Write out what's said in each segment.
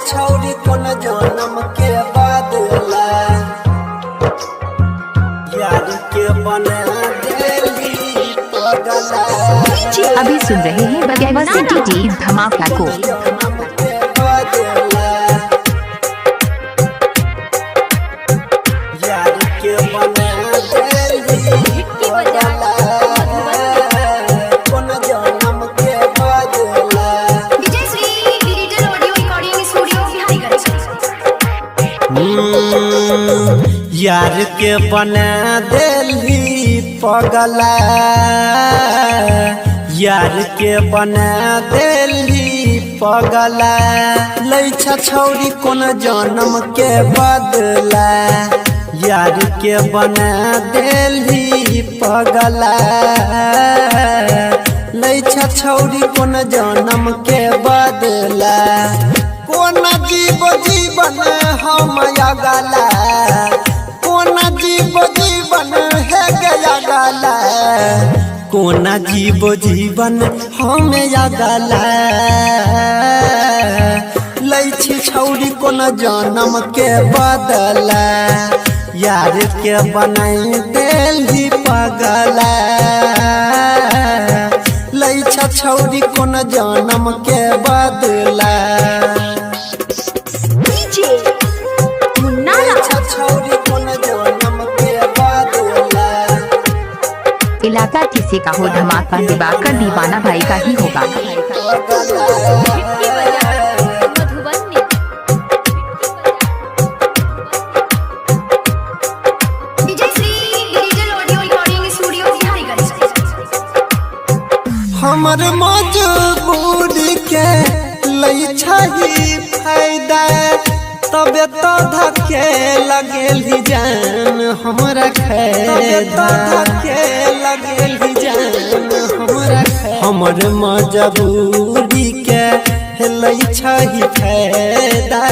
छौरी कोन जन्म के बदला यार के बना देली पगला। अभी सुन रहे हैं बगैवा सिटी धमाका को। यार के बना देली पगला कोन जन्म के बदला। यार के बना देली पगला यार के बना देली पगला। लैछा छौरी कोन जन्म के बदला यार के बना देली पगला। लैछा छौरी कोन जन्म के बदला। कोन जीव जीवन हम अगला कोन जीव जीवन है गया गला। कोन जीव जीवन हम अगला। लैछी छौरी कोन जन्म के बदला यार के बनाई देली पगला। लैछा छौरी कोन जन्म के बदला। इलाका किसी का हो धमाका दिवाकर दीवाना भाई का ही होगा। हमर मजबूरी के लैछा ही फायदा तबे तो धके लगेली जान हमरा खैदा धके लगेली जान हमरा खैदा। हमर मजबूरी के लैछा ही फायदा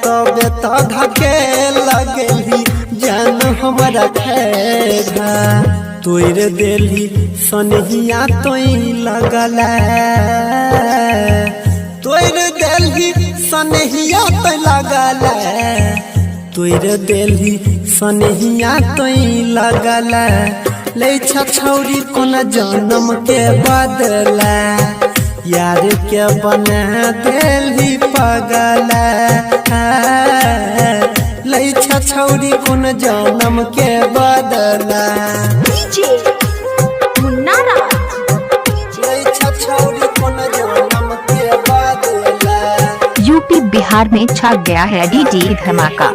तबे तो धके लगेली जान हमरा खैदा। तोर देली सनहिया तोई लगला तोर देली सनहिया तो लगला तोर देली सनहिया तोई लगला। लैछा छौरी कोन जन्म के बदला यार के बना देली पगला। लैछा छौरी कोन जन्म के बदला। लैछा छौरी कोन जन्म के बदला। यूपी बिहार में छा गया है डीडी धमाका।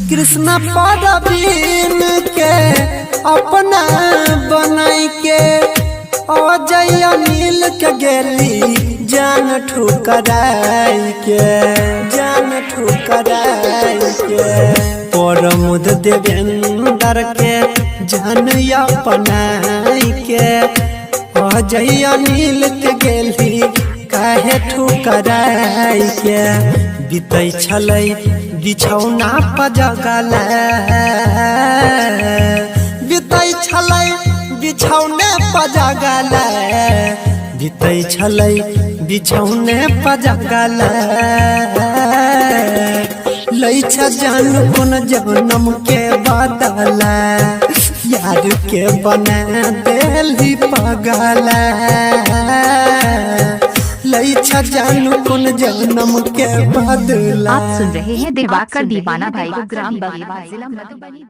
कृष्णा परवीन के अपना बनाई के अजय अनिल के गेली जान ठुकराई के जान ठुकराई के। परमुद देवेंद्र के जान अपनाई के अजय अनिल के गेली काहे ठुकराई के। बीतै छलै बिछौना पजगला बीतै छलै बिछौने पजगला बीतै छलै बिछौने पजगला। लैछा जान कोन जन्म के बदला यार के बना देली पगला। लैछा जान कोन जन्म के बदला। आप सुन रहे हैं दिवाकर दीवाना भाई को ग्राम बगीवा जिला मधुबनी।